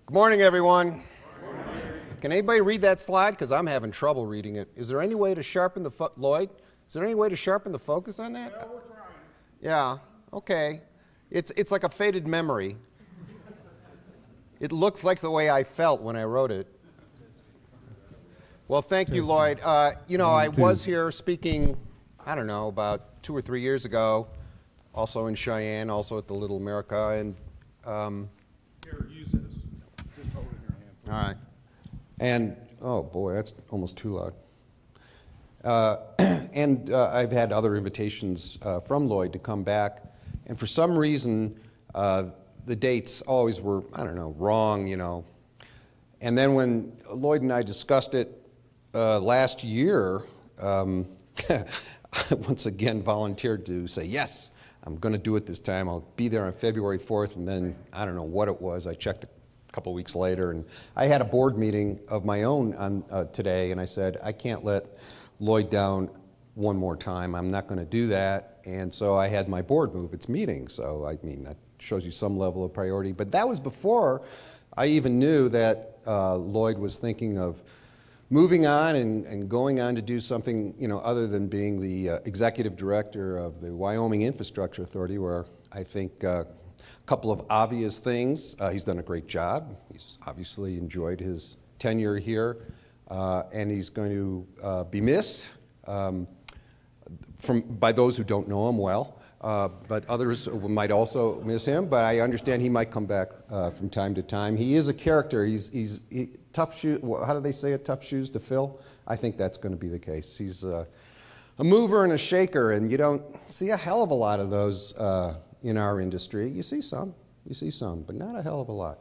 Good morning, everyone. Can anybody read that slide? Because I'm having trouble reading it. Is there any way to sharpen the Lloyd? Is there any way to sharpen the focus on that? Yeah, we're trying. Yeah. Okay. It's like a faded memory. It looks like the way I felt when I wrote it. Well, thank you, Lloyd. I was here speaking, I don't know, about 2 or 3 years ago, also in Cheyenne, also at the Little America, and Here, use this. Just hold it in your hand. all right. And, oh boy, that's almost too loud. And I've had other invitations from Lloyd to come back. And for some reason, the dates always were, I don't know, wrong, And then when Lloyd and I discussed it last year, I once again volunteered to say, yes, I'm going to do it this time. I'll be there on February 4th. And then I don't know what it was. I checked a couple weeks later. And I had a board meeting of my own on, today. And I said, I can't let Lloyd down one more time. I'm not going to do that. And so I had my board move its meeting. So, I mean, that shows you some level of priority. But that was before I even knew that Lloyd was thinking of moving on and going on to do something, other than being the executive director of the Wyoming Infrastructure Authority, where I think a couple of obvious things. He's done a great job. He's obviously enjoyed his tenure here, and he's going to be missed by those who don't know him well. But others might also miss him. But I understand he might come back from time to time. He is a character. He's tough shoes. How do they say it? Tough shoes to fill. I think that's going to be the case. He's a mover and a shaker, and you don't see a hell of a lot of those in our industry. You see some, but not a hell of a lot.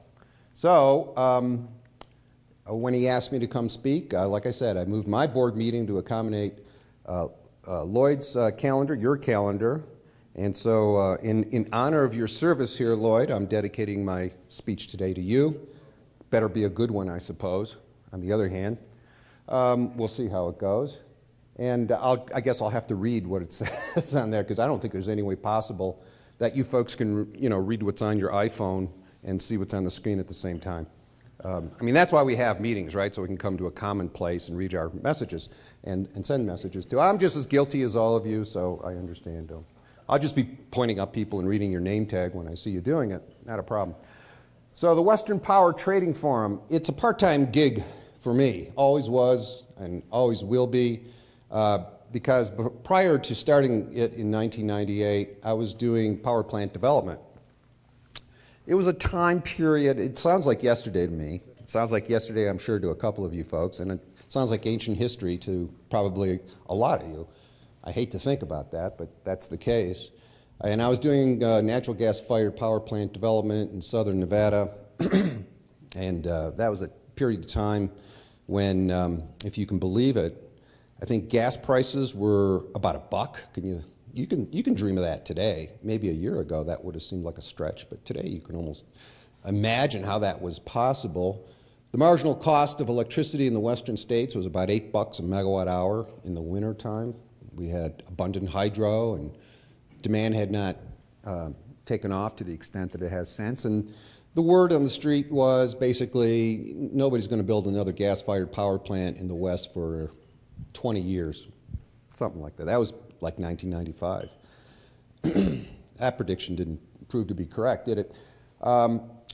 So when he asked me to come speak, like I said, I moved my board meeting to accommodate Lloyd's calendar, your calendar. And so in honor of your service here, Lloyd, I'm dedicating my speech today to you. Better be a good one, I suppose, on the other hand. We'll see how it goes. And I guess I'll have to read what it says on there, because I don't think there's any way possible that you folks can read what's on your iPhone and see what's on the screen at the same time. That's why we have meetings, right? So we can come to a common place and read our messages and send messages to. I'm just as guilty as all of you, so I understand. I'll just be pointing up people and reading your name tag when I see you doing it. Not a problem. So the Western Power Trading Forum, it's a part-time gig for me. Always was and always will be, because prior to starting it in 1998, I was doing power plant development. It was a time period, it sounds like yesterday to me. It sounds like yesterday, I'm sure, to a couple of you folks, and it sounds like ancient history to probably a lot of you. I hate to think about that, but that's the case. And I was doing natural gas-fired power plant development in southern Nevada, and that was a period of time when, if you can believe it, I think gas prices were about $1. You can dream of that today. Maybe a year ago that would have seemed like a stretch, but today you can almost imagine how that was possible. The marginal cost of electricity in the western states was about $8 a megawatt hour in the winter time. We had abundant hydro, and demand had not taken off to the extent that it has since. And the word on the street was basically nobody's going to build another gas-fired power plant in the West for 20 years, something like that. That was like 1995. That prediction didn't prove to be correct, did it?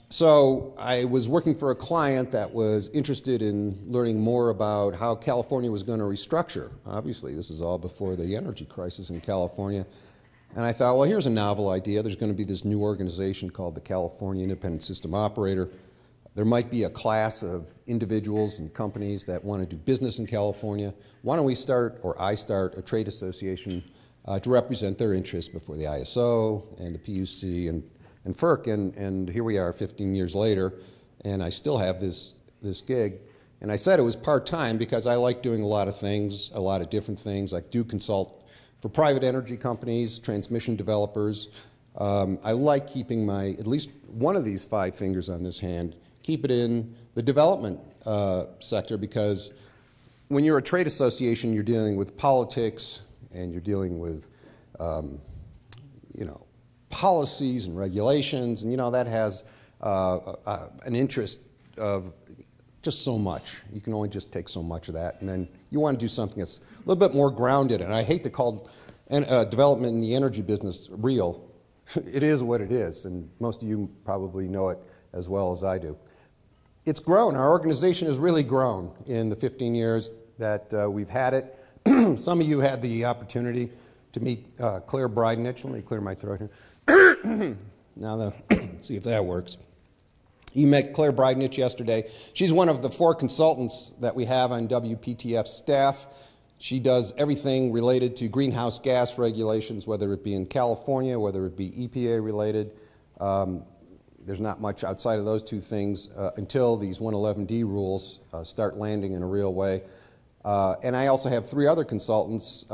So I was working for a client that was interested in learning more about how California was going to restructure. Obviously, this is all before the energy crisis in California. And I thought, well, here's a novel idea. There's going to be this new organization called the California Independent System Operator. There might be a class of individuals and companies that want to do business in California. Why don't we start, or I start, a trade association to represent their interests before the ISO and the PUC and FERC, and here we are 15 years later, and I still have this gig. And I said it was part-time because I like doing a lot of things, a lot of different things. I do consult for private energy companies, transmission developers. I like keeping at least one of these 5 fingers on this hand, keep it in the development sector, because when you're a trade association, you're dealing with politics, and you're dealing with, policies and regulations, and that has an interest of just so much. You can only just take so much of that, and then you want to do something that's a little bit more grounded. And I hate to call development in the energy business real. It is what it is, and most of you probably know it as well as I do. It's grown. Our organization has really grown in the 15 years that we've had it. Some of you had the opportunity to meet Claire Brydenich. Let me clear my throat here. Now, see if that works. You met Claire Brydenich yesterday. She's one of the 4 consultants that we have on WPTF staff. She does everything related to greenhouse gas regulations, whether it be in California, whether it be EPA related. There's not much outside of those 2 things until these 111D rules start landing in a real way. And I also have 3 other consultants.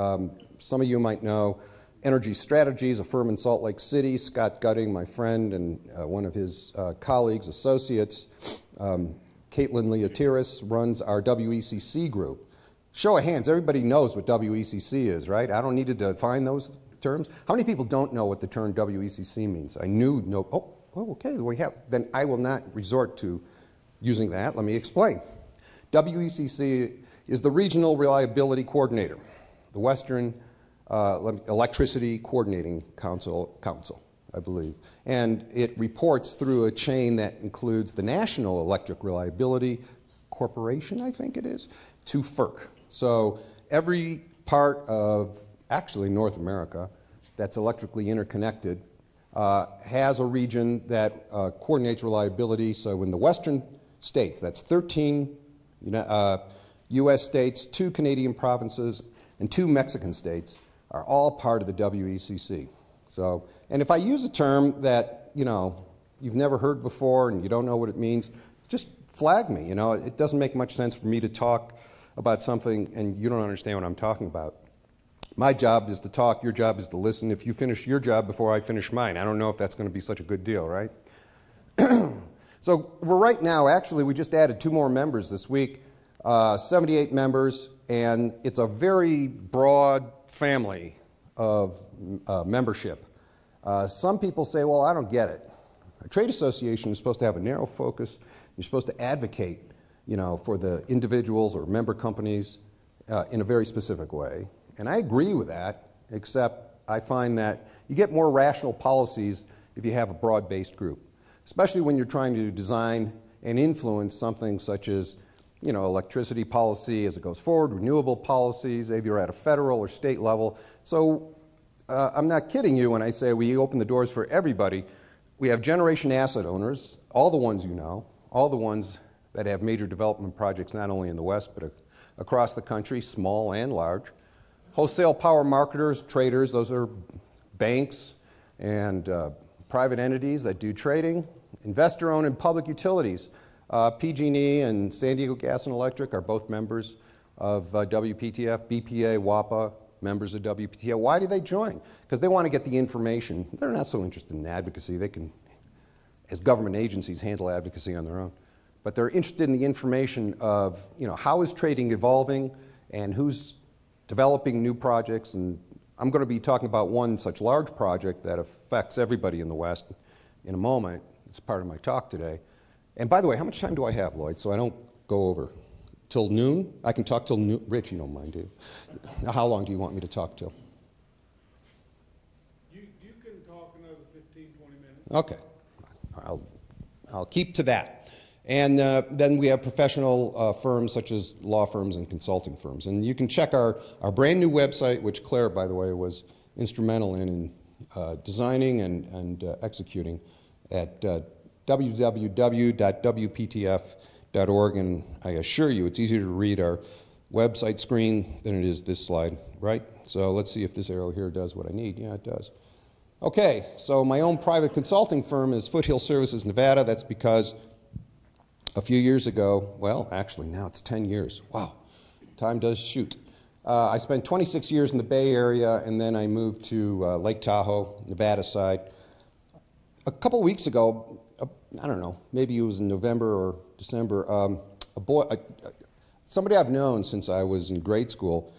Some of you might know Energy Strategies, a firm in Salt Lake City. Scott Gutting, my friend, and one of his colleagues, associates. Caitlin Leotiris runs our WECC group. Show of hands, everybody knows what WECC is, right? I don't need to define those terms. How many people don't know what the term WECC means? I knew, no, oh, okay, we have. Then I will not resort to using that. Let me explain. WECC is the Regional Reliability Coordinator, the Western Electricity Coordinating Council, I believe. And it reports through a chain that includes the National Electric Reliability Corporation, I think it is, to FERC. So every part of, actually North America, that's electrically interconnected has a region that coordinates reliability. So in the western states, that's 13 U.S. states, 2 Canadian provinces, and 2 Mexican states are all part of the WECC. So, and if I use a term that, you've never heard before and you don't know what it means, just flag me. It doesn't make much sense for me to talk about something and you don't understand what I'm talking about. My job is to talk, your job is to listen. If you finish your job before I finish mine, I don't know if that's going to be such a good deal, right? So we're right now, actually, we just added 2 more members this week, 78 members, and it's a very broad family of membership. Some people say, well, I don't get it. A trade association is supposed to have a narrow focus. You're supposed to advocate, for the individuals or member companies in a very specific way. And I agree with that, except I find that you get more rational policies if you have a broad-based group, especially when you're trying to design and influence something such as, electricity policy as it goes forward, renewable policies, maybe you're at a federal or state level. So I'm not kidding you when I say we open the doors for everybody. We have generation asset owners, all the ones you know, all the ones that have major development projects not only in the West but across the country, small and large. Wholesale power marketers, traders, those are banks and private entities that do trading. Investor-owned and public utilities. PG&E and San Diego Gas and Electric are both members of WPTF. BPA, WAPA, members of WPTF. Why do they join? Because they want to get the information. They're not so interested in advocacy. They can, as government agencies, handle advocacy on their own. But they're interested in the information of, how is trading evolving and who's developing new projects. And I'm going to be talking about one such large project that affects everybody in the West in a moment. It's part of my talk today. And by the way, how much time do I have, Lloyd, so I don't go over? Till noon? I can talk till noon. Rich, you don't mind, do you? How long do you want me to talk till? You can talk another 15, 20 minutes. Okay. I'll keep to that. And then we have professional firms such as law firms and consulting firms. And you can check our brand new website, which Claire, by the way, was instrumental in designing and executing at www.wptf.org, and I assure you it's easier to read our website screen than it is this slide, right? So let's see if this arrow here does what I need. Yeah, it does. Okay, so my own private consulting firm is Foothill Services Nevada. That's because a few years ago, well, actually now it's 10 years. Wow, time does shoot. I spent 26 years in the Bay Area, and then I moved to Lake Tahoe, Nevada side. A couple weeks ago, I don't know, maybe it was in November or December, somebody I've known since I was in grade school,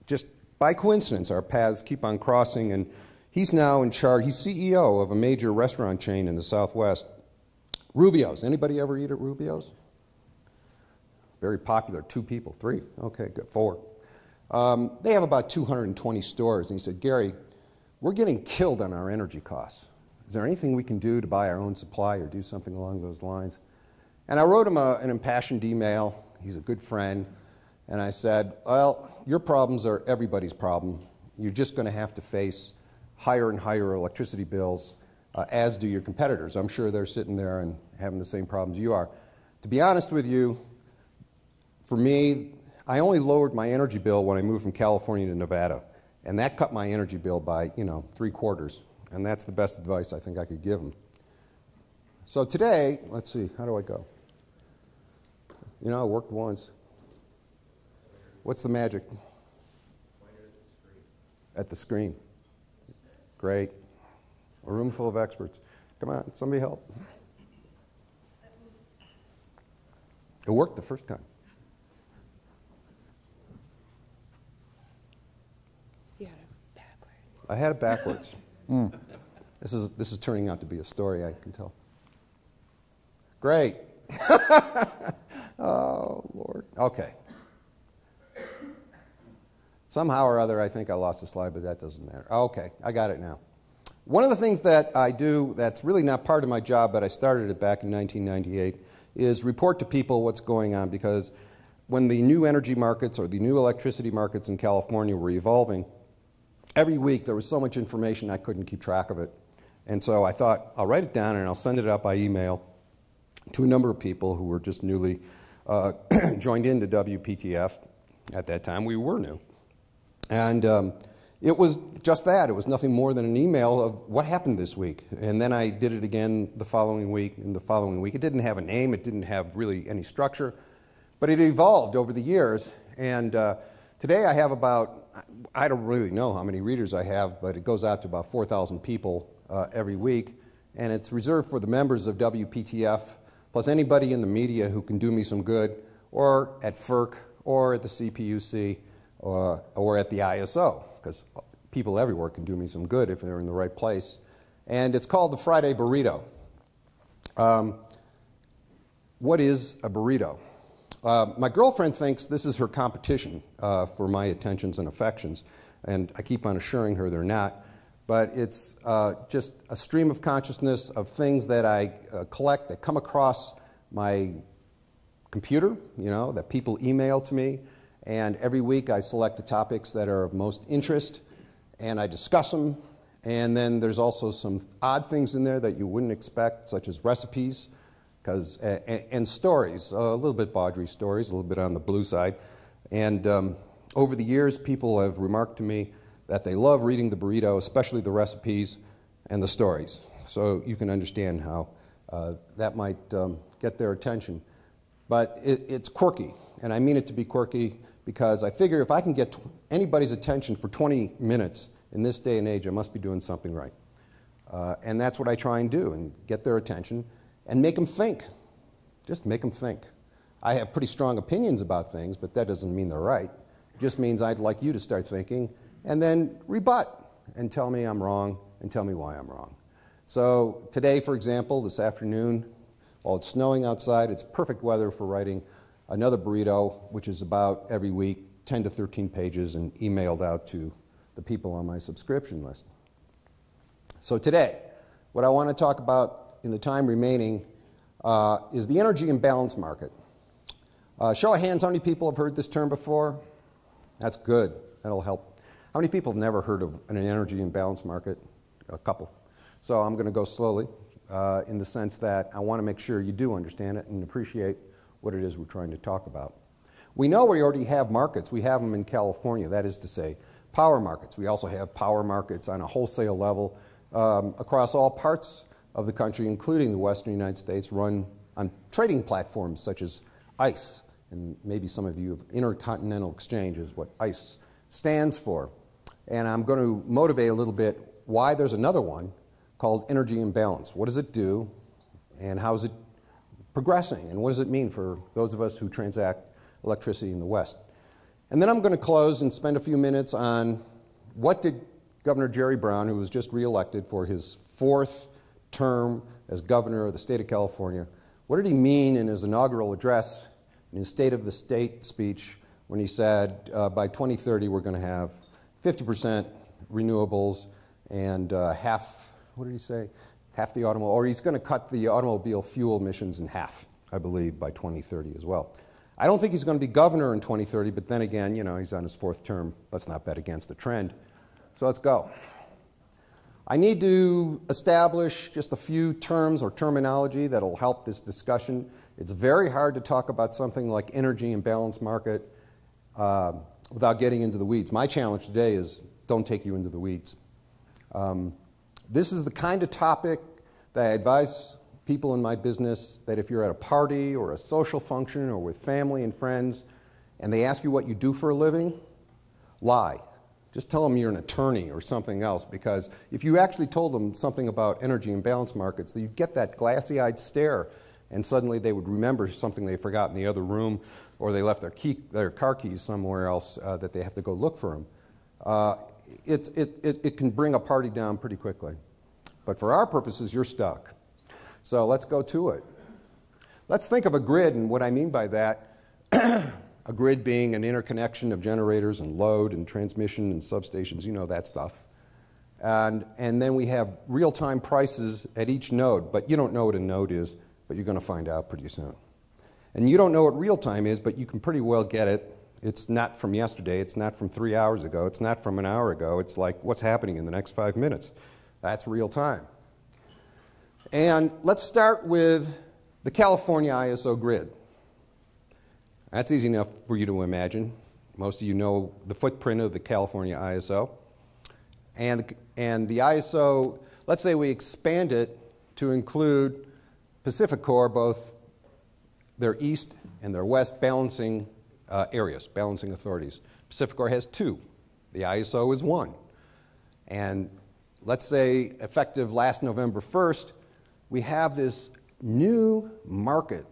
just by coincidence, our paths keep on crossing, and he's now in charge, he's CEO of a major restaurant chain in the Southwest, Rubio's. Anybody ever eat at Rubio's? Very popular. 2 people, 3. Okay, good. 4. They have about 220 stores. And he said, Gary, we're getting killed on our energy costs. Is there anything we can do to buy our own supply or do something along those lines? And I wrote him an impassioned email. He's a good friend. And I said, well, your problems are everybody's problem. You're just going to have to face higher and higher electricity bills, as do your competitors. I'm sure they're sitting there and having the same problems you are. To be honest with you, for me, I only lowered my energy bill when I moved from California to Nevada. And that cut my energy bill by, 3/4. And that's the best advice I think I could give them. So today, let's see, how do I go? It worked once. What's the magic? At the screen. Great. A room full of experts. Come on, somebody help. It worked the first time. You had it backwards. I had it backwards. This is turning out to be a story, I can tell. Great. Oh, Lord. Okay. Somehow or other, I think I lost the slide, but that doesn't matter. Okay, I got it now. One of the things that I do that's really not part of my job, but I started it back in 1998, is report to people what's going on, because when the new energy markets or the new electricity markets in California were evolving, every week there was so much information I couldn't keep track of it. And so I thought, I'll write it down and I'll send it out by email to a number of people who were just newly joined into WPTF at that time. We were new. And it was just that. It was nothing more than an email of what happened this week. And then I did it again the following week and the following week. It didn't have a name. It didn't have really any structure. But it evolved over the years. And today I have about, I don't really know how many readers I have, but it goes out to about 4,000 people every week. And it's reserved for the members of WPTF, plus anybody in the media who can do me some good, or at FERC, or at the CPUC, or at the CAISO, because people everywhere can do me some good if they're in the right place. And it's called the Friday Burrito. What is a burrito? My girlfriend thinks this is her competition for my attentions and affections, and I keep on assuring her they're not. But it's just a stream of consciousness of things that I collect that come across my computer, that people email to me. And every week I select the topics that are of most interest, and I discuss them. And then there's also some odd things in there that you wouldn't expect, such as recipes and stories, a little bit bawdry stories, a little bit on the blue side. And over the years, people have remarked to me that they love reading the burrito, especially the recipes and the stories. So you can understand how that might get their attention. But it's quirky, and I mean it to be quirky because I figure if I can get anybody's attention for 20 minutes in this day and age, I must be doing something right. And that's what I try and do, and get their attention and make them think. Just make them think. I have pretty strong opinions about things, but that doesn't mean they're right. It just means I'd like you to start thinking and then rebut and tell me I'm wrong and tell me why I'm wrong. So today, for example, this afternoon, while it's snowing outside, it's perfect weather for writing another burrito, which is about every week, 10 to 13 pages, and emailed out to the people on my subscription list. So today, what I want to talk about in the time remaining is the energy imbalance market. Show of hands, how many people have heard this term before? That's good. That'll help. How many people have never heard of an energy imbalance market? A couple. So I'm going to go slowly in the sense that I want to make sure you do understand it and appreciate what it is we're trying to talk about. We know we already have markets. We have them in California, that is to say, power markets. We also have power markets on a wholesale level across all parts of the country, including the western United States, run on trading platforms such as ICE. And maybe some of you have Intercontinental Exchange is what ICE stands for. And I'm going to motivate a little bit why there's another one called Energy Imbalance. What does it do, and how is it progressing, and what does it mean for those of us who transact electricity in the West? And then I'm going to close and spend a few minutes on what did Governor Jerry Brown, who was just reelected for his 4th term as governor of the state of California, what did he mean in his inaugural address, in his State of the State speech, when he said by 2030 we're going to have 50% renewables and half, what did he say? Half the automobile, or he's going to cut the automobile fuel emissions in half, I believe, by 2030 as well. I don't think he's going to be governor in 2030, but then again, you know, he's on his 4th term. Let's not bet against the trend. So let's go. I need to establish just a few terms or terminology that will help this discussion. It's very hard to talk about something like energy imbalance market without getting into the weeds. My challenge today is don't take you into the weeds. This is the kind of topic that I advise people in my business that if you're at a party or a social function or with family and friends and they ask you what you do for a living, lie. Just tell them you're an attorney or something else, because if you actually told them something about energy imbalance markets, you'd get that glassy-eyed stare, and suddenly they would remember something they forgot in the other room, or they left their car keys somewhere else that they have to go look for them. It can bring a party down pretty quickly. But for our purposes, you're stuck. So let's go to it. Let's think of a grid, and what I mean by that, a grid being an interconnection of generators and load and transmission and substations, you know that stuff. And then we have real-time prices at each node, but you don't know what a node is, but you're going to find out pretty soon. And you don't know what real-time is, but you can pretty well get it. It's not from yesterday, it's not from 3 hours ago, it's not from an hour ago, it's like what's happening in the next 5 minutes. That's real-time. And let's start with the California ISO grid. That's easy enough for you to imagine. Most of you know the footprint of the California ISO. And the ISO, let's say we expand it to include PacifiCorp, both their east and their west balancing areas, balancing authorities. PacifiCorp has 2. The ISO is 1. And let's say effective last November 1st, we have this new market.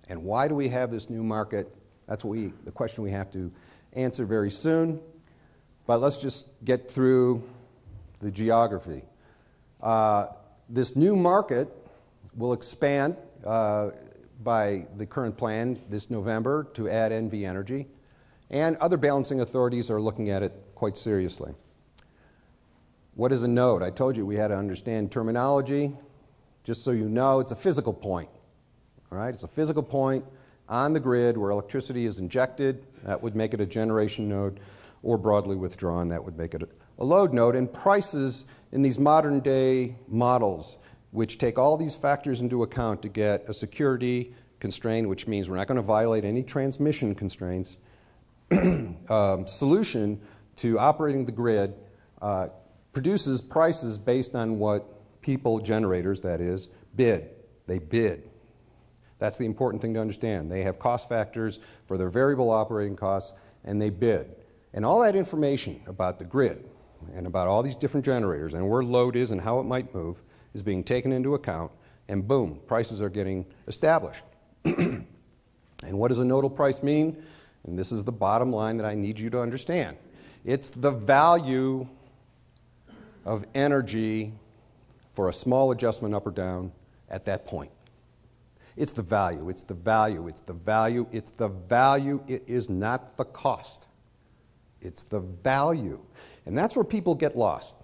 And why do we have this new market? That's the question we have to answer very soon. But let's just get through the geography. This new market will expand by the current plan this November to add NV Energy. And other balancing authorities are looking at it quite seriously. What is a node? I told you we had to understand terminology. Just so you know, it's a physical point. All right? It's a physical point on the grid where electricity is injected. That would make it a generation node, or broadly withdrawn. That would make it a load node. And prices in these modern day models, which take all these factors into account to get a security constraint, which means we're not going to violate any transmission constraints, solution to operating the grid produces prices based on what people, generators that is, bid. They bid. That's the important thing to understand. They have cost factors for their variable operating costs, and they bid. And all that information about the grid and about all these different generators and where load is and how it might move is being taken into account, and boom, prices are getting established. And what does a nodal price mean? And this is the bottom line that I need you to understand. It's the value of energy for a small adjustment up or down at that point. It's the value, it's the value, it's the value, it's the value. It is not the cost. It's the value. And that's where people get lost.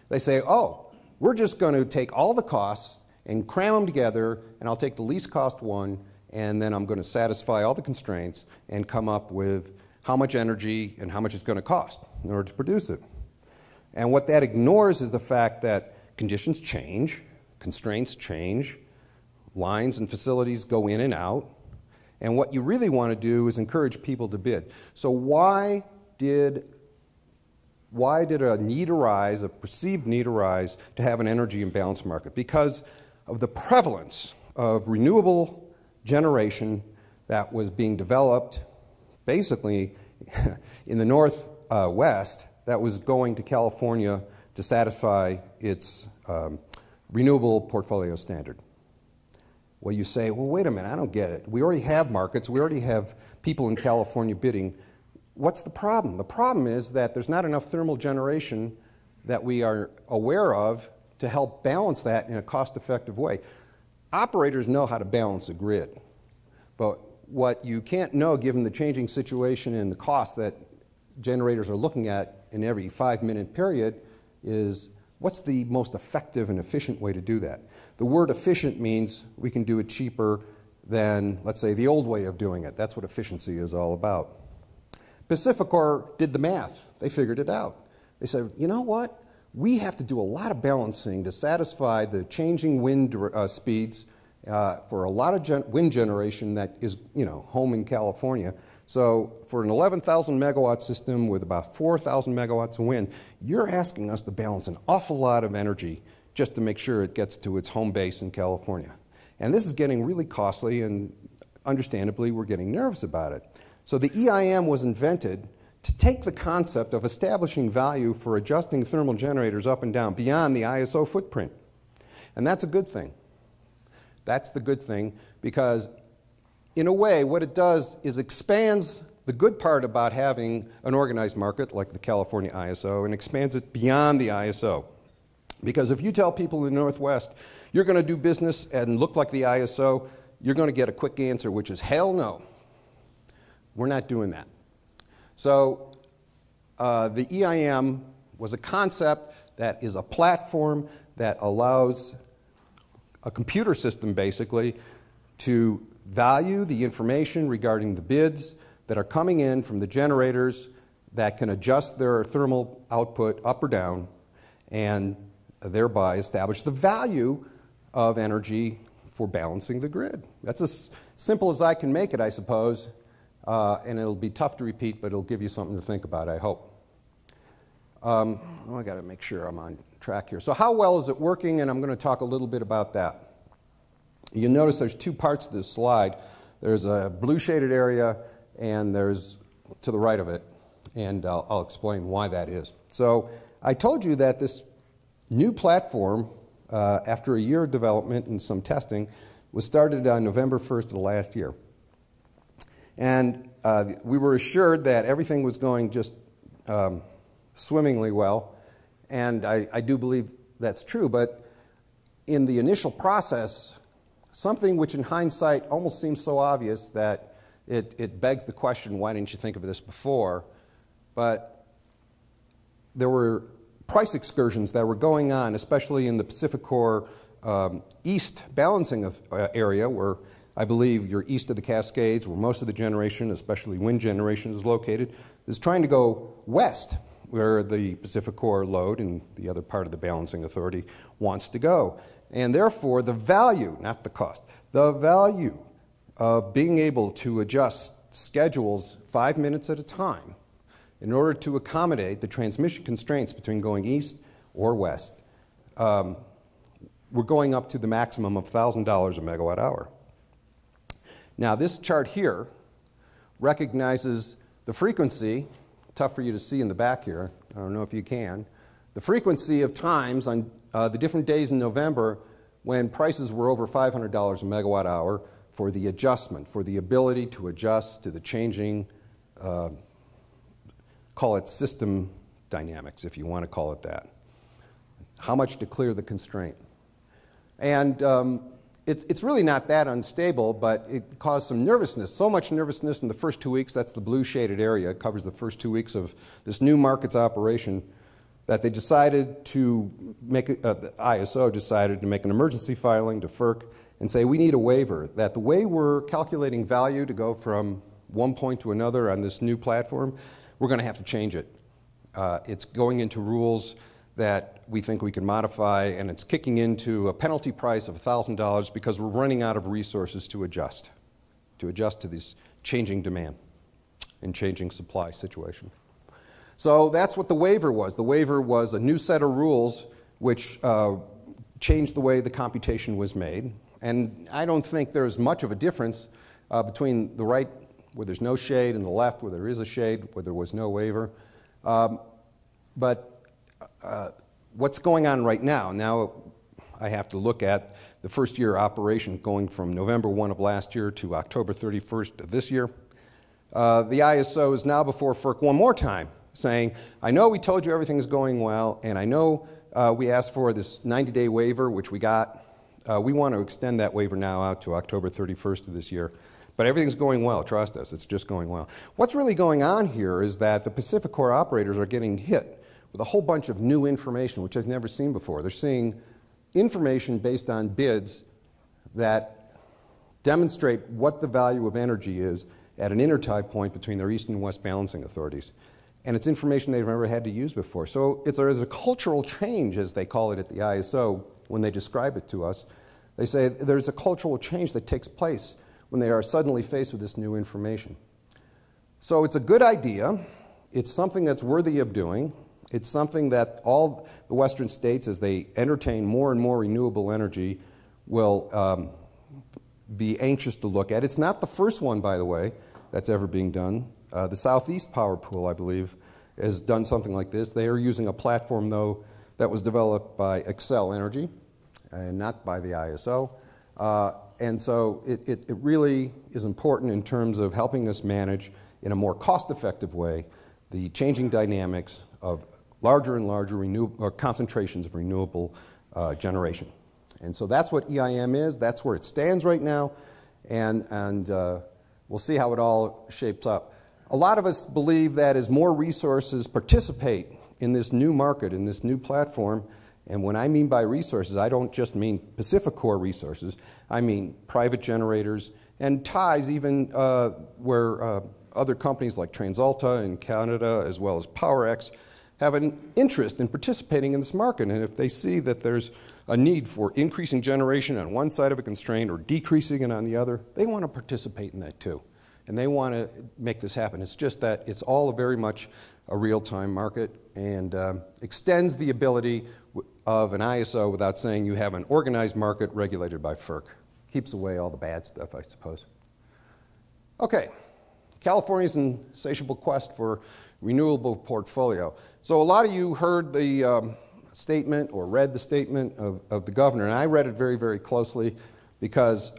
They say, oh, we're just going to take all the costs and cram them together, and I'll take the least cost one, and then I'm going to satisfy all the constraints and come up with how much energy and how much it's going to cost in order to produce it. And what that ignores is the fact that conditions change, constraints change, lines and facilities go in and out, and what you really want to do is encourage people to bid. So why did a need arise, a perceived need arise, to have an energy imbalance market? Because of the prevalence of renewable generation that was being developed basically in the Northwest that was going to California to satisfy its renewable portfolio standard. Well, you say, well, wait a minute, I don't get it. We already have markets. We already have people in California bidding. What's the problem? The problem is that there's not enough thermal generation that we are aware of to help balance that in a cost-effective way. Operators know how to balance a grid, but what you can't know, given the changing situation and the cost that generators are looking at in every 5-minute period, is what's the most effective and efficient way to do that? The word efficient means we can do it cheaper than, let's say, the old way of doing it. That's what efficiency is all about. Pacificor did the math. They figured it out. They said, you know what? We have to do a lot of balancing to satisfy the changing wind speeds for a lot of wind generation that is, home in California. So for an 11,000 megawatt system with about 4,000 megawatts of wind, you're asking us to balance an awful lot of energy just to make sure it gets to its home base in California. And this is getting really costly, and understandably, we're getting nervous about it. So the EIM was invented to take the concept of establishing value for adjusting thermal generators up and down beyond the ISO footprint. And that's a good thing. That's the good thing, because in a way, what it does is expands the good part about having an organized market like the California ISO and expands it beyond the ISO. Because if you tell people in the Northwest, you're going to do business and look like the ISO, you're going to get a quick answer, which is hell no. We're not doing that. So the EIM was a concept that is a platform that allows a computer system, basically, to value the information regarding the bids that are coming in from the generators that can adjust their thermal output up or down and thereby establish the value of energy for balancing the grid. That's as simple as I can make it, I suppose, and it'll be tough to repeat, but it'll give you something to think about, I hope. I got to make sure I'm on track here. So how well is it working? And I'm going to talk a little bit about that. You notice there's two parts of this slide. There's a blue shaded area, and there's to the right of it, and I'll explain why that is. So I told you that this new platform, after a year of development and some testing, was started on November 1st of last year. And we were assured that everything was going just swimmingly well, and I do believe that's true, but in the initial process, something which in hindsight almost seems so obvious that it begs the question, why didn't you think of this before? But there were price excursions that were going on, especially in the Pacificor east balancing area, where I believe you're east of the Cascades, where most of the generation, especially wind generation, is located, is trying to go west, where the Pacificor load and the other part of the balancing authority wants to go. And therefore, the value, not the cost, the value of being able to adjust schedules 5 minutes at a time in order to accommodate the transmission constraints between going east or west, we're going up to the maximum of $1,000 a megawatt hour. Now, this chart here recognizes the frequency, tough for you to see in the back here, I don't know if you can, the frequency of times on the different days in November when prices were over $500 a megawatt hour for the adjustment, for the ability to adjust to the changing, call it system dynamics, if you want to call it that. How much to clear the constraint. And it's really not that unstable, but it caused some nervousness, so much nervousness in the first 2 weeks, that's the blue shaded area, it covers the first 2 weeks of this new markets operation, that they decided to make, the ISO decided to make an emergency filing to FERC and say we need a waiver, that the way we're calculating value to go from one point to another on this new platform, we're going to have to change it. It's going into rules that we think we can modify, and it's kicking into a penalty price of $1,000 because we're running out of resources to adjust to this changing demand and changing supply situation. So that's what the waiver was. The waiver was a new set of rules which changed the way the computation was made. And I don't think there's much of a difference between the right, where there's no shade, and the left, where there is a shade, where there was no waiver. But what's going on right now? Now I have to look at the first year operation going from November 1 of last year to October 31st of this year. The ISO is now before FERC one more time, saying, I know we told you everything's going well, and I know we asked for this 90-day waiver, which we got. We want to extend that waiver now out to October 31st of this year. But everything's going well, trust us, it's just going well. What's really going on here is that the Pacific Core operators are getting hit with a whole bunch of new information, which I've never seen before. They're seeing information based on bids that demonstrate what the value of energy is at an intertie point between their east and west balancing authorities. And it's information they've never had to use before. So there's a cultural change, as they call it at the ISO, when they describe it to us. They say there's a cultural change that takes place when they are suddenly faced with this new information. So it's a good idea. It's something that's worthy of doing. It's something that all the Western states, as they entertain more and more renewable energy, will be anxious to look at. It's not the first one, by the way, that's ever being done. The Southeast Power Pool, I believe, has done something like this. They are using a platform, though, that was developed by Xcel Energy and not by the ISO. And so it really is important in terms of helping us manage in a more cost-effective way the changing dynamics of larger and larger concentrations of renewable generation. And so that's what EIM is. That's where it stands right now. And we'll see how it all shapes up. A lot of us believe that as more resources participate in this new market, in this new platform, and when I mean by resources, I don't just mean Pacific Core resources. I mean private generators and ties even where other companies like TransAlta in Canada as well as PowerX have an interest in participating in this market. And if they see that there's a need for increasing generation on one side of a constraint or decreasing it on the other, they want to participate in that too. And they want to make this happen. It's just that it's all very much a real-time market and extends the ability of an ISO without saying you have an organized market regulated by FERC. Keeps away all the bad stuff, I suppose. Okay, California's insatiable quest for renewable portfolio. So a lot of you heard the statement or read the statement of the governor, and I read it very, very closely because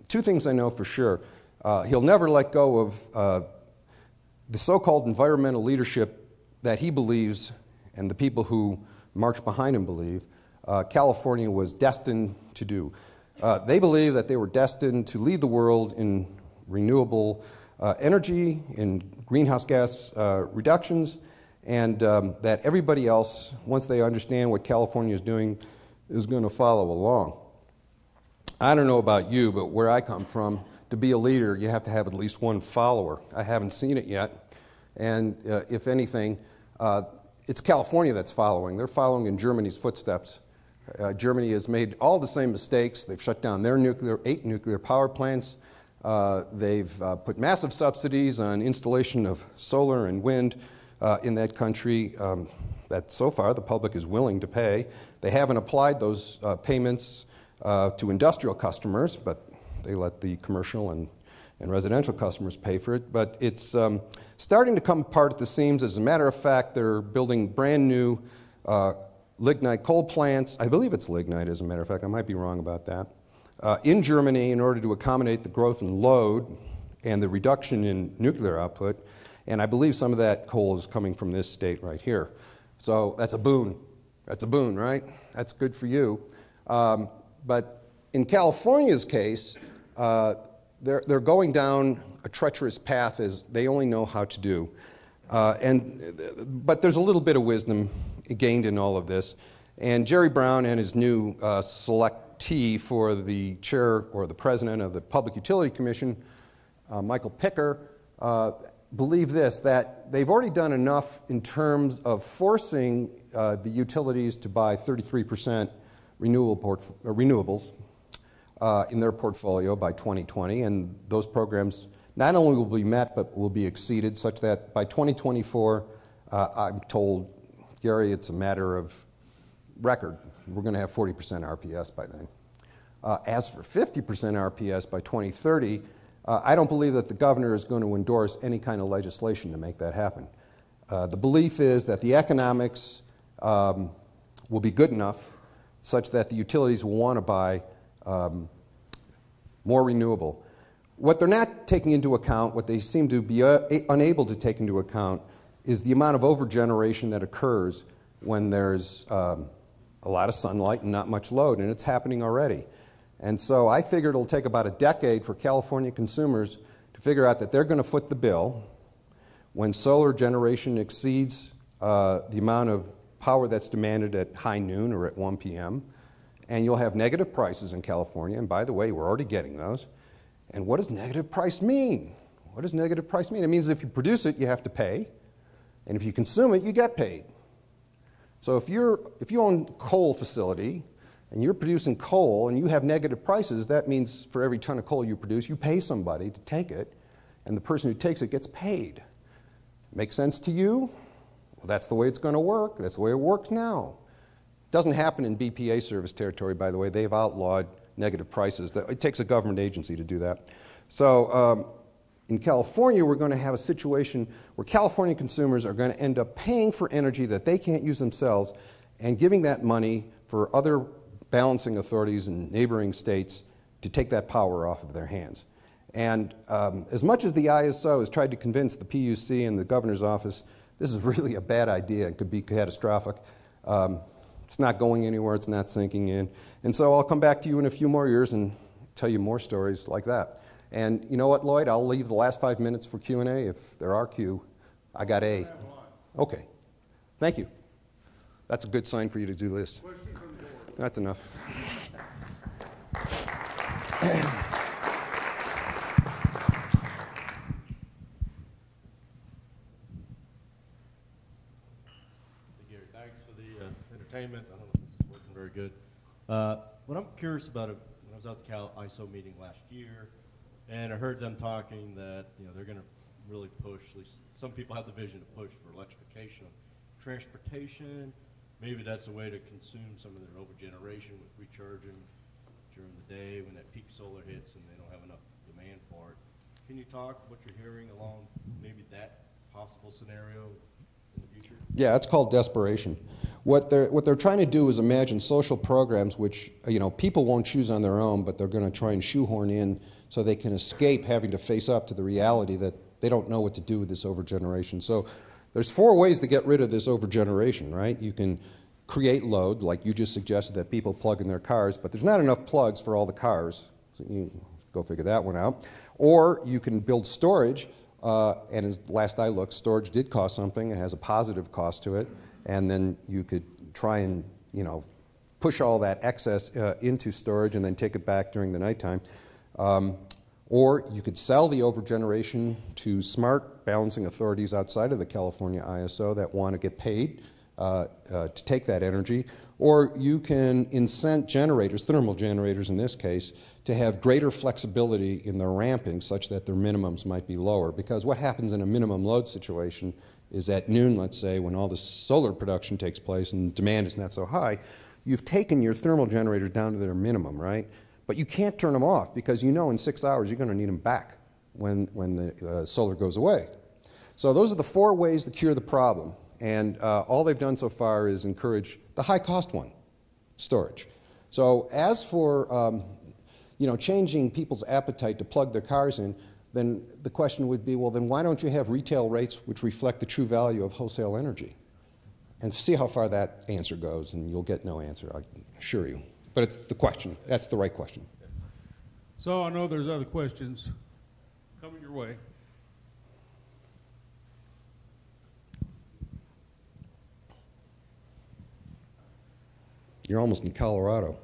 two things I know for sure. He'll never let go of the so-called environmental leadership that he believes and the people who march behind him believe California was destined to do. They believe that they were destined to lead the world in renewable energy, in greenhouse gas reductions, and that everybody else, once they understand what California is doing, is going to follow along. I don't know about you, but where I come from, to be a leader, you have to have at least one follower. I haven't seen it yet, and if anything, it's California that's following. They're following in Germany's footsteps. Germany has made all the same mistakes. They've shut down their 8 nuclear power plants. They've put massive subsidies on installation of solar and wind in that country that so far the public is willing to pay. They haven't applied those payments to industrial customers, but they let the commercial and residential customers pay for it. But it's starting to come apart at the seams. As a matter of fact, they're building brand new lignite coal plants. I believe it's lignite, as a matter of fact. I might be wrong about that. In Germany, in order to accommodate the growth in load and the reduction in nuclear output. And I believe some of that coal is coming from this state right here. So that's a boon. That's a boon, right? That's good for you. But in California's case, they're going down a treacherous path as they only know how to do. But there's a little bit of wisdom gained in all of this. And Jerry Brown and his new selectee for the chair or the president of the Public Utility Commission, Michael Picker, believe this, that they've already done enough in terms of forcing the utilities to buy 33% renewables in their portfolio by 2020, and those programs not only will be met, but will be exceeded, such that by 2024, I'm told, Gary, it's a matter of record. We're going to have 40% RPS by then. As for 50% RPS by 2030, I don't believe that the governor is going to endorse any kind of legislation to make that happen. The belief is that the economics will be good enough such that the utilities will want to buy more renewable. What they're not taking into account, what they seem to be unable to take into account, is the amount of overgeneration that occurs when there's a lot of sunlight and not much load, and it's happening already. And so I figured it'll take about a decade for California consumers to figure out that they're going to foot the bill when solar generation exceeds the amount of power that's demanded at high noon or at 1 p.m., and you'll have negative prices in California. And by the way, we're already getting those. And what does negative price mean? What does negative price mean? It means if you produce it, you have to pay, and if you consume it, you get paid. So if you own a coal facility and you're producing coal and you have negative prices, that means for every ton of coal you produce, you pay somebody to take it, and the person who takes it gets paid. Make sense to you? Well, that's the way it's going to work. That's the way it works now. It doesn't happen in BPA service territory, by the way. They've outlawed negative prices. It takes a government agency to do that. So in California, we're going to have a situation where California consumers are going to end up paying for energy that they can't use themselves and giving that money for other balancing authorities in neighboring states to take that power off of their hands. And as much as the ISO has tried to convince the PUC and the governor's office this is really a bad idea and could be catastrophic, it's not going anywhere, it's not sinking in. And so I'll come back to you in a few more years and tell you more stories like that. And you know what, Lloyd? I'll leave the last 5 minutes for Q&A. If there are Q, I got A. Okay. Thank you. That's a good sign for you to do this. That's enough. Thanks for the entertainment. I don't know if this is working very good. What I'm curious about, when I was at the CAISO meeting last year, and I heard them talking that they're going to really push, at least some people have the vision to push for electrification of transportation. Maybe that's a way to consume some of their overgeneration with recharging during the day when that peak solar hits and they don't have enough demand for it. Can you talk what you're hearing along maybe that possible scenario in the future? Yeah, it's called desperation. What they're trying to do is imagine social programs which people won't choose on their own, but they're going to try and shoehorn in so they can escape having to face up to the reality that they don't know what to do with this overgeneration. So there's 4 ways to get rid of this overgeneration, right? You can create load, like you just suggested that people plug in their cars, but there's not enough plugs for all the cars. So you go figure that one out. Or you can build storage. And as last I looked, storage did cost something. It has a positive cost to it. And then you could try and, push all that excess into storage and then take it back during the nighttime. Or you could sell the overgeneration to smart balancing authorities outside of the California ISO that want to get paid to take that energy. Or you can incent generators, thermal generators in this case, to have greater flexibility in their ramping such that their minimums might be lower. Because what happens in a minimum load situation is at noon, let's say, when all the solar production takes place and demand is not so high, you've taken your thermal generators down to their minimum, right? But you can't turn them off because in 6 hours you're going to need them back when the solar goes away. So those are the 4 ways to cure the problem. And all they've done so far is encourage the high-cost one, storage. So as for changing people's appetite to plug their cars in, then the question would be, well, then why don't you have retail rates which reflect the true value of wholesale energy? And see how far that answer goes, and you'll get no answer, I assure you. But it's the question. That's the right question. So I know there's other questions coming your way. You're almost in Colorado.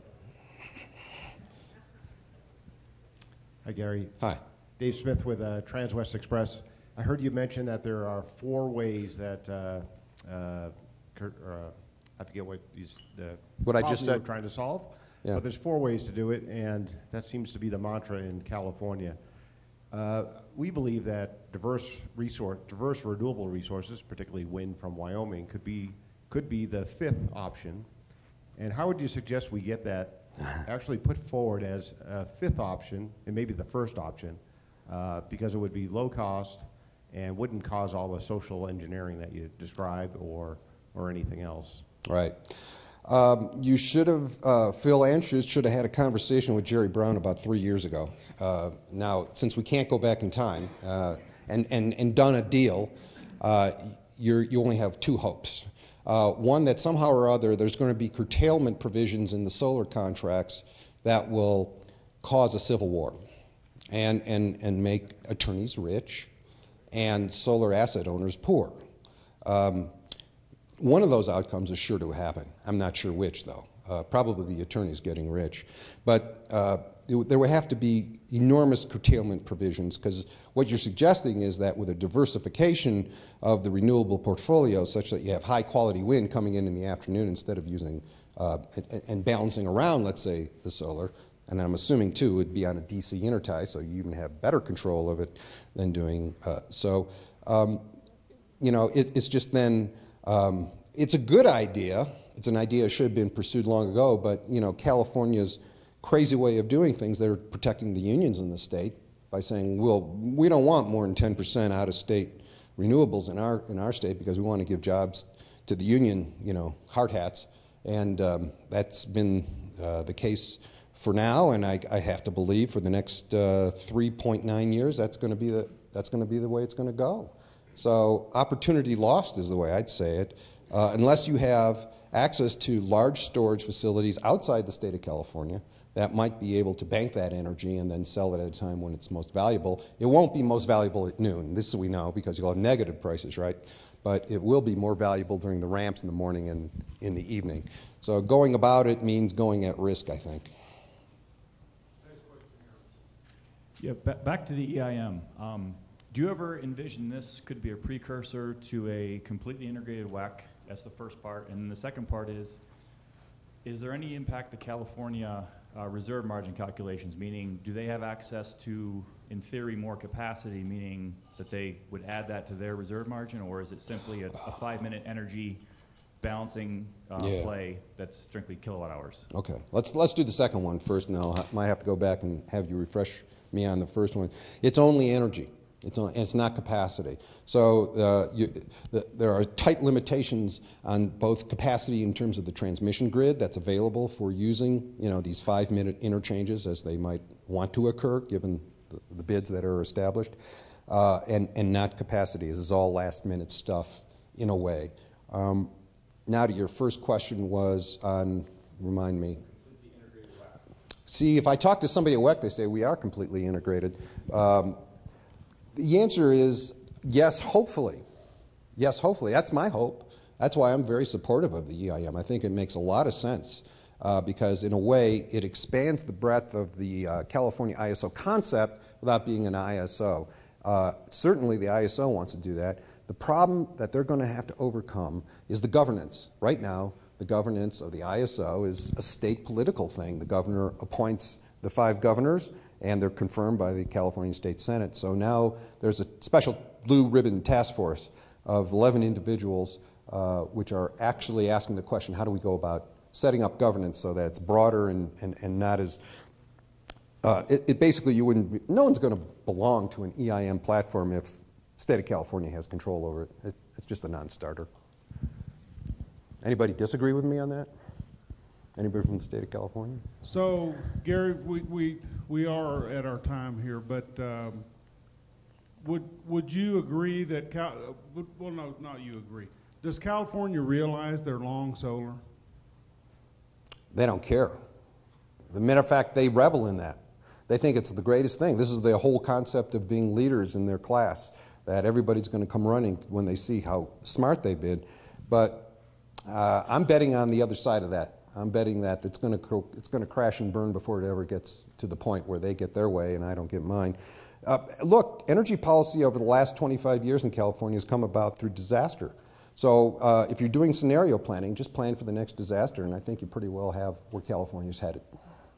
Hi, Gary. Hi. Dave Smith with Transwest Express. I heard you mention that there are 4 ways that, I forget what I just said. We're trying to solve. Yeah. But there's 4 ways to do it, and that seems to be the mantra in California. We believe that diverse renewable resources, particularly wind from Wyoming, could be the 5th option. And how would you suggest we get that actually put forward as a 5th option, and maybe the first option, because it would be low cost and wouldn't cause all the social engineering that you described or anything else? Right. You should have, Phil Anschutz should have had a conversation with Jerry Brown about 3 years ago. Now, since we can't go back in time and done a deal, you only have 2 hopes. One, that somehow or other there's going to be curtailment provisions in the solar contracts that will cause a civil war and make attorneys rich and solar asset owners poor. One of those outcomes is sure to happen. I'm not sure which, though. Probably the attorneys getting rich. But there would have to be enormous curtailment provisions, because what you're suggesting is that with a diversification of the renewable portfolio, such that you have high-quality wind coming in the afternoon instead of using and balancing around, let's say, the solar, and I'm assuming, too, it would be on a DC intertie, so you even have better control of it than doing so. You know, it's just then, it's a good idea. It's an idea that should have been pursued long ago, but, you know, California's crazy way of doing things, they're protecting the unions in the state by saying, well, we don't want more than 10% out-of-state renewables in our state because we want to give jobs to the union, you know, hard hats. And that's been the case for now, and I have to believe for the next 3.9 years, that's going to be the way it's going to go. So opportunity lost is the way I'd say it, unless you have access to large storage facilities outside the state of California that might be able to bank that energy and then sell it at a time when it's most valuable. It won't be most valuable at noon. This we know because you'll have negative prices, right? But it will be more valuable during the ramps in the morning and in the evening. So going about it means going at risk, I think. Yeah, back to the EIM. Do you ever envision this could be a precursor to a completely integrated WAC? That's the first part. And the second part is there any impact to California reserve margin calculations? Meaning, do they have access to, in theory, more capacity, meaning that they would add that to their reserve margin? Or is it simply a 5-minute energy balancing play that's strictly kilowatt hours? Okay, let's do the second one first, and I might have to go back and have you refresh me on the first one. It's only energy. It's not capacity. So there are tight limitations on both capacity in terms of the transmission grid that's available for using, you know, these 5-minute interchanges as they might want to occur given the bids that are established, and not capacity. This is all last-minute stuff in a way. Now to your first question was on, remind me. See, if I talk to somebody at WEC, they say we are completely integrated. The answer is yes, hopefully. Yes, hopefully. That's my hope. That's why I'm very supportive of the EIM. I think it makes a lot of sense because, in a way, it expands the breadth of the California ISO concept without being an ISO. Certainly, the ISO wants to do that. The problem that they're going to have to overcome is the governance. Right now, the governance of the ISO is a state political thing. The governor appoints the 5 governors, and they're confirmed by the California State Senate. So now there's a special blue ribbon task force of 11 individuals which are actually asking the question, how do we go about setting up governance so that it's broader and not as, it basically you wouldn't, no one's going to belong to an EIM platform if the state of California has control over it. It's just a non-starter. Anybody disagree with me on that? Anybody from the state of California? So, Gary, we are at our time here, but would you agree that, well, no, not you agree. Does California realize they're long solar? They don't care. As a matter of fact, they revel in that. They think it's the greatest thing. This is the whole concept of being leaders in their class, that everybody's going to come running when they see how smart they've been. But I'm betting on the other side of that. I'm betting that it's going to crash and burn before it ever gets to the point where they get their way and I don't get mine. Look, energy policy over the last 25 years in California has come about through disaster. So if you're doing scenario planning, just plan for the next disaster, and I think you pretty well have where California's headed.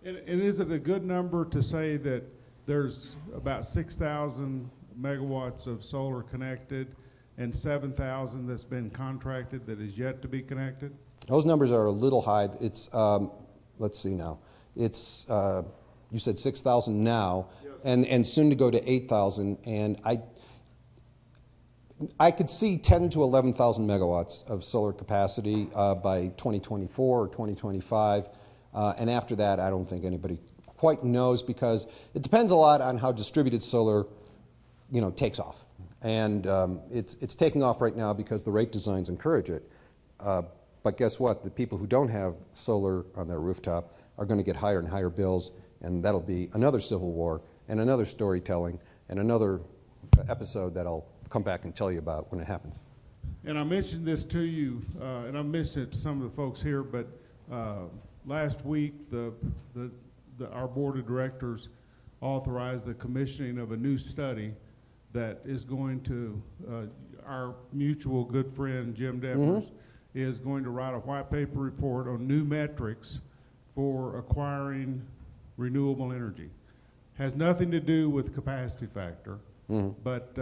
And is it a good number to say that there's about 6,000 megawatts of solar connected and 7,000 that's been contracted that is yet to be connected? Those numbers are a little high. It's, let's see now. It's, you said 6,000 now, yes. and soon to go to 8,000. And I could see 10 to 11,000 megawatts of solar capacity by 2024 or 2025. And after that, I don't think anybody quite knows because it depends a lot on how distributed solar, takes off. And it's taking off right now because the rate designs encourage it. But guess what? The people who don't have solar on their rooftop are going to get higher and higher bills, and that'll be another civil war and another storytelling and another episode that I'll come back and tell you about when it happens. And I mentioned this to you, and I mentioned it to some of the folks here, but last week our board of directors authorized the commissioning of a new study that is going to, our mutual good friend Jim Detmers is going to write a white paper report on new metrics for acquiring renewable energy. Has nothing to do with capacity factor, but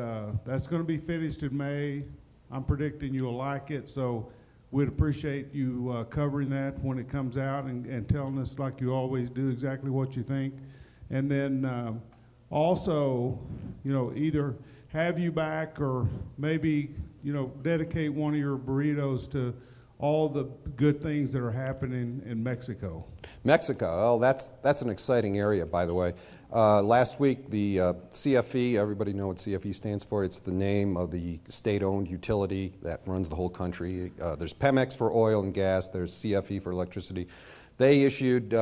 that's going to be finished in May. I'm predicting you'll like it, so we'd appreciate you covering that when it comes out and telling us, like you always do, exactly what you think. And then also, you know, either have you back or maybe, you know, dedicate one of your burritos to all the good things that are happening in Mexico. Mexico, oh, that's an exciting area, by the way. Last week, the CFE, everybody know what CFE stands for. It's the name of the state-owned utility that runs the whole country. There's Pemex for oil and gas. There's CFE for electricity. They issued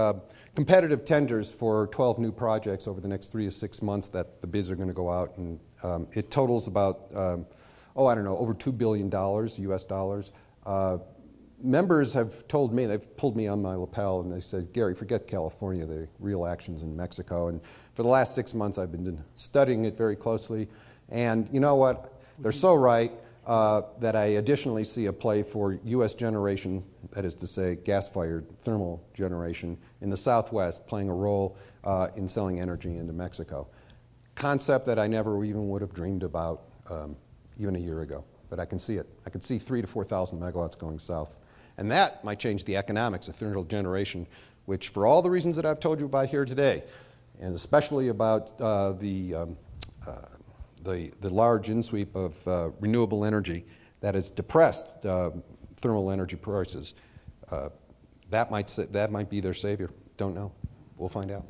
competitive tenders for 12 new projects over the next 3 to 6 months that the bids are going to go out, and it totals about, I don't know, over $2 billion, US dollars. Members have told me, they've pulled me on my lapel and they said, Gary, forget California, the real action's in Mexico. And for the last 6 months I've been studying it very closely. And you know what? They're so right that I additionally see a play for U.S. generation, that is to say gas-fired thermal generation in the Southwest playing a role in selling energy into Mexico. Concept that I never even would have dreamed about even a year ago, but I can see it. I can see 3,000 to 4,000 megawatts going south. And that might change the economics of thermal generation, which for all the reasons that I've told you about here today, and especially about the large insweep of renewable energy that has depressed thermal energy prices, that might be their savior. Don't know. We'll find out.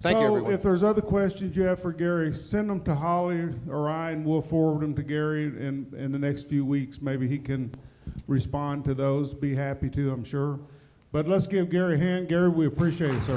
Thank you, everyone. So if there's other questions you have for Gary, send them to Holly or I, and we'll forward them to Gary in the next few weeks. Maybe he can respond to those. Be happy to, I'm sure. But let's give Gary a hand. Gary, we appreciate it, sir.